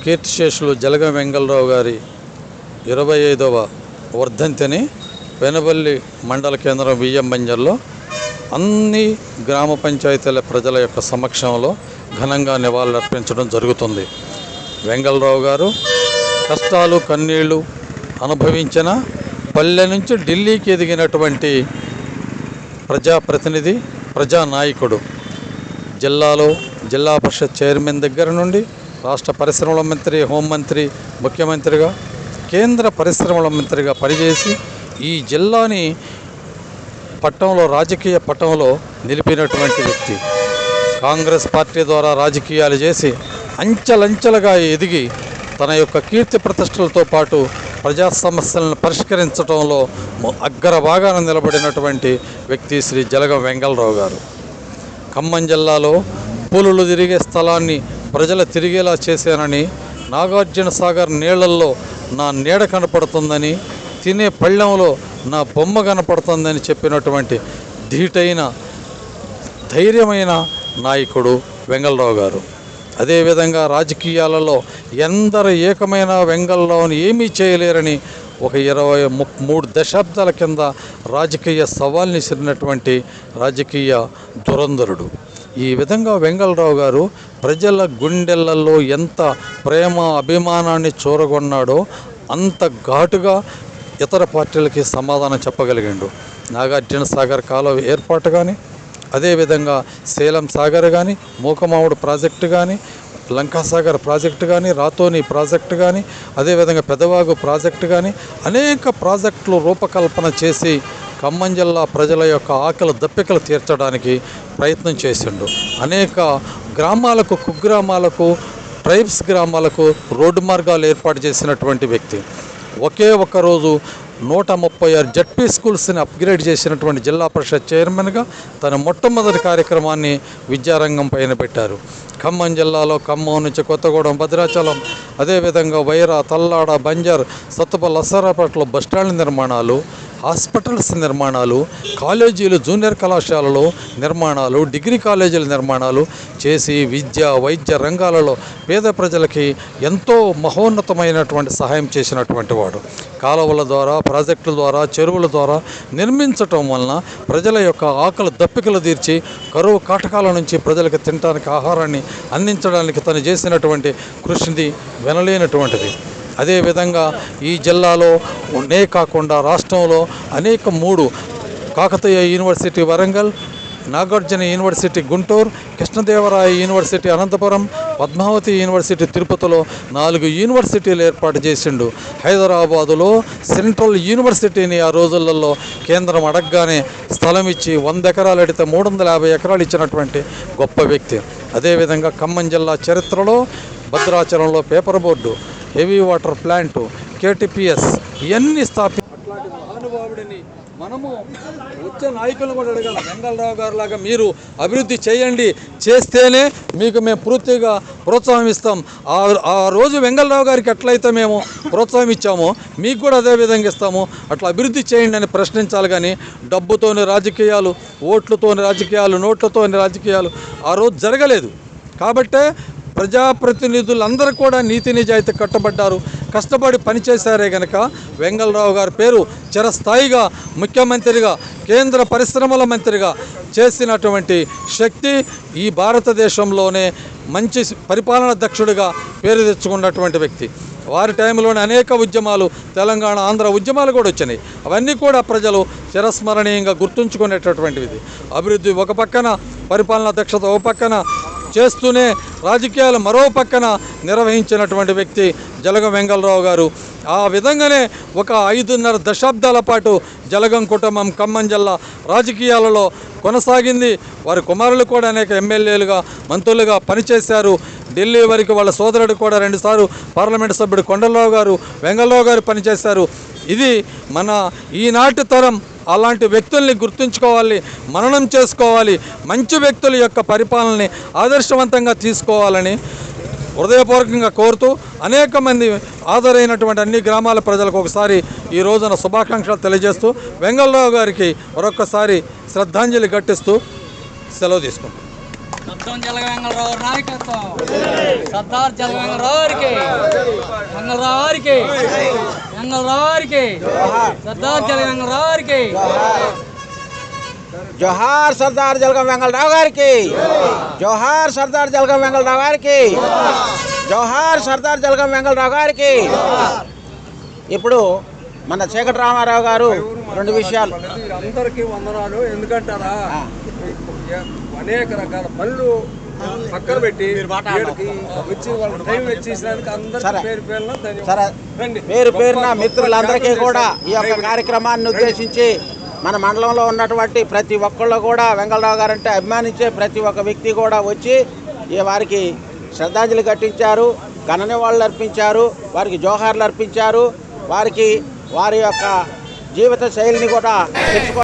కీర్తిశేషులు జలగం వెంగళరావు గారి 25వ వర్ధంతిని వెనబల్లి మండల కేంద్రం వియ్యం బంజర్లో అన్ని గ్రామ పంచాయతీల ప్రజల యొక్క సమక్షంలో ఘనంగా నివాళులర్పించడం జరుగుతుంది. వెంగళరావు గారు కష్టాలు కన్నీళ్లు అనుభవించిన పల్లె నుంచి ఢిల్లీకి ఎదిగినటువంటి ప్రజాప్రతినిధి, ప్రజానాయకుడు. జిల్లా పరిషత్ చైర్మన్ దగ్గర నుండి రాష్ట్ర పరిశ్రమల మంత్రి, హోంమంత్రి, ముఖ్యమంత్రిగా, కేంద్ర పరిశ్రమల మంత్రిగా పనిచేసి ఈ జిల్లాని రాజకీయ పట్టంలో నిలిపినటువంటి వ్యక్తి. కాంగ్రెస్ పార్టీ ద్వారా రాజకీయాలు చేసి అంచెలంచెలుగా ఎదిగి తన యొక్క కీర్తి ప్రతిష్టలతో పాటు ప్రజా సమస్యలను పరిష్కరించడంలో అగ్రభాగాన నిలబడినటువంటి వ్యక్తి శ్రీ జలగం వెంగళరావు గారు. ఖమ్మం జిల్లాలో పులులు తిరిగే స్థలాన్ని ప్రజలు తిరిగేలా చేశానని, నాగార్జున సాగర్ నీళ్లల్లో నా నీడ కనపడుతుందని, తినే పళ్ళెంలో నా బొమ్మ కనపడుతుందని చెప్పినటువంటి ధీటైన ధైర్యమైన నాయకుడు వెంగళరావు గారు. అదేవిధంగా రాజకీయాలలో ఎందరు ఏకమైన వెంగళరావుని ఏమీ చేయలేరని ఒక 23 దశాబ్దాల కింద రాజకీయ సవాల్ని సిరినటువంటి రాజకీయ దురంధరుడు. ఈ విధంగా వెంగళరావు గారు ప్రజల గుండెలలో ఎంత ప్రేమ అభిమానాన్ని చూరగొన్నాడో అంత ఘాటుగా ఇతర పార్టీలకి సమాధానం చెప్పగలిగాడు. నాగార్జున సాగర్ కాలువ ఏర్పాటు కానీ, అదేవిధంగా సేలం సాగర్ కానీ, మూకమావుడు ప్రాజెక్టు కానీ, లంకాసాగర్ ప్రాజెక్టు కానీ, రాతోని ప్రాజెక్టు కానీ, అదేవిధంగా పెదవాగు ప్రాజెక్టు కానీ అనేక ప్రాజెక్టులు రూపకల్పన చేసి ఖమ్మం జిల్లా ప్రజల యొక్క ఆకలి దప్పికలు తీర్చడానికి ప్రయత్నం చేసిండు. అనేక గ్రామాలకు, కుగ్రామాలకు, ట్రైబ్స్ గ్రామాలకు రోడ్డు మార్గాలు ఏర్పాటు చేసినటువంటి వ్యక్తి. ఒకే ఒక్క రోజు 136 జడ్పీ స్కూల్స్ని అప్గ్రేడ్ చేసినటువంటి జిల్లా పరిషత్ చైర్మన్గా తన మొట్టమొదటి కార్యక్రమాన్ని విద్యారంగం పైన పెట్టారు. ఖమ్మం జిల్లాలో ఖమ్మం నుంచి కొత్తగూడెం, భద్రాచలం, అదేవిధంగా వైరా, తల్లాడ, బంజర్, సత్తుపల్లి, అసరాపేటలో బస్టాండ్ నిర్మాణాలు, హాస్పిటల్స్ నిర్మాణాలు, కాలేజీలు, జూనియర్ కళాశాలలు నిర్మాణాలు, డిగ్రీ కాలేజీల నిర్మాణాలు చేసి విద్య, వైద్య రంగాలలో పేద ప్రజలకి ఎంతో మహోన్నతమైనటువంటి సహాయం చేసినటువంటి వాడు. కాలువల ద్వారా, ప్రాజెక్టుల ద్వారా, చెరువుల ద్వారా నిర్మించటం వలన ప్రజల యొక్క ఆకలి దప్పికలు తీర్చి కరువు కాటకాల నుంచి ప్రజలకు తినడానికి ఆహారాన్ని అందించడానికి తను చేసినటువంటి కృషిని వినలేనటువంటిది. అదేవిధంగా ఈ జిల్లాలోనే కాకుండా రాష్ట్రంలో అనేక 3 Kakatiya university Warangal, Nagarjuna university Guntur, Krishnadevaraya university Anantapuram, Padmavathi university తిరుపతిలో 4 యూనివర్సిటీలు ఏర్పాటు చేసిండు. హైదరాబాదులో సెంట్రల్ యూనివర్సిటీని ఆ రోజులలో కేంద్రం అడగగానే స్థలం ఇచ్చి 100 ఎకరాలు అడిగితే 350 ఎకరాలు ఇచ్చినటువంటి గొప్ప వ్యక్తి. అదేవిధంగా ఖమ్మం జిల్లా చరిత్రలో భద్రాచలంలో paper board, heavy water plant, KTPS ఇవన్నీ అట్లాంటి మహానుభావుడిని మనము వచ్చే నాయకులను కూడా అడగాలి. వెంగళరావు గారు లాగా మీరు అభివృద్ధి చేయండి, చేస్తేనే మీకు మేము పూర్తిగా ప్రోత్సాహం ఇస్తాం. ఆ రోజు వెంగళరావు గారికి ఎట్లయితే మేము ప్రోత్సాహం ఇచ్చామో మీకు కూడా అదే విధంగా ఇస్తాము. అట్లా అభివృద్ధి చేయండి అని ప్రశ్నించాలి. కానీ డబ్బుతోని రాజకీయాలు, ఓట్లతోని రాజకీయాలు, నోట్లతోని రాజకీయాలు ఆ రోజు జరగలేదు. కాబట్టే ప్రజాప్రతినిధులందరూ కూడా నీతి నిజాయితీ కట్టబడ్డారు, కష్టపడి పనిచేశారే కనుక వెంగళరావు గారి పేరు చిరస్థాయిగా ముఖ్యమంత్రిగా, కేంద్ర పరిశ్రమల మంత్రిగా చేసినటువంటి శక్తి ఈ భారతదేశంలోనే మంచి పరిపాలన దక్షుడిగా పేరు తెచ్చుకున్నటువంటి వ్యక్తి. వారి టైంలోనే అనేక ఉద్యమాలు, తెలంగాణ, ఆంధ్ర ఉద్యమాలు కూడా వచ్చినాయి. అవన్నీ కూడా ప్రజలు చిరస్మరణీయంగా గుర్తుంచుకునేటటువంటిది. అభివృద్ధి ఒక పక్కన, పరిపాలన దక్షత ఒక పక్కన చేస్తూనే రాజకీయాలు మరో పక్కన నిర్వహించినటువంటి వ్యక్తి జలగం వెంగళరావు గారు. ఆ విధంగానే ఒక 5.5 దశాబ్దాల పాటు జలగం కుటుంబం ఖమ్మం జిల్లా రాజకీయాలలో కొనసాగింది. వారి కుమారులు కూడా అనేక ఎమ్మెల్యేలుగా, మంత్రులుగా పనిచేశారు. ఢిల్లీ వరకు వాళ్ళ సోదరుడు కూడా 2 సార్లు పార్లమెంటు సభ్యుడు కొండలరావు గారు, వెంగళరావు గారు పనిచేశారు. ఇది మన ఈనాటి తరం అలాంటి వ్యక్తుల్ని గుర్తుంచుకోవాలి, మననం చేసుకోవాలి, మంచి వ్యక్తుల యొక్క పరిపాలనని ఆదర్శవంతంగా తీసుకోవాలని హృదయపూర్వకంగా కోరుతూ అనేక మంది ఆదరైనటువంటి అన్ని గ్రామాల ప్రజలకు ఒకసారి ఈ రోజున శుభాకాంక్షలు తెలియజేస్తూ వెంగళరావు గారికి మరొకసారి శ్రద్ధాంజలి ఘటిస్తూ సెలవు తీసుకుంటాం. జలగం వెంగళరావు నాయకత్వం, సర్దార్ జలగం వెంగళరావు గారికి. గారికి వెంగళరావు గారికి సర్దార్ జలగం వెంగళరావు గారికి జోహార్ సర్దార్ జలగం వెంగళరావు గారికి జోహార్ సర్దార్ జలగం వెంగళరావు గారికి జోహార్ సర్దార్ జలగం వెంగళరావు గారికి. ఇప్పుడు మన చీకటి రామారావు గారు రెండు విషయాలు. అందరికీ వందనాలు. ఎందుకంటారా, అనేక రకాల పనులు పక్కన పెట్టి వచ్చి వాళ్ళ టైం వచ్చేసినందుకు అందరికీ పేరు పేరు పేరున మిత్రులందరికీ కూడా ఈ యొక్క కార్యక్రమాన్ని ఉద్దేశించి మన మండలంలో ఉన్నటువంటి ప్రతి ఒక్కళ్ళు కూడా వెంగళరావు గారు అంటే అభిమానించే ప్రతి ఒక్క వ్యక్తి కూడా వచ్చి వారికి శ్రద్ధాంజలి ఘటించారు, ఘన నివాళులు అర్పించారు, వారికి జోహార్లు అర్పించారు. వారికి వారి యొక్క జీవిత శైలిని కూడా తెలుసుకో.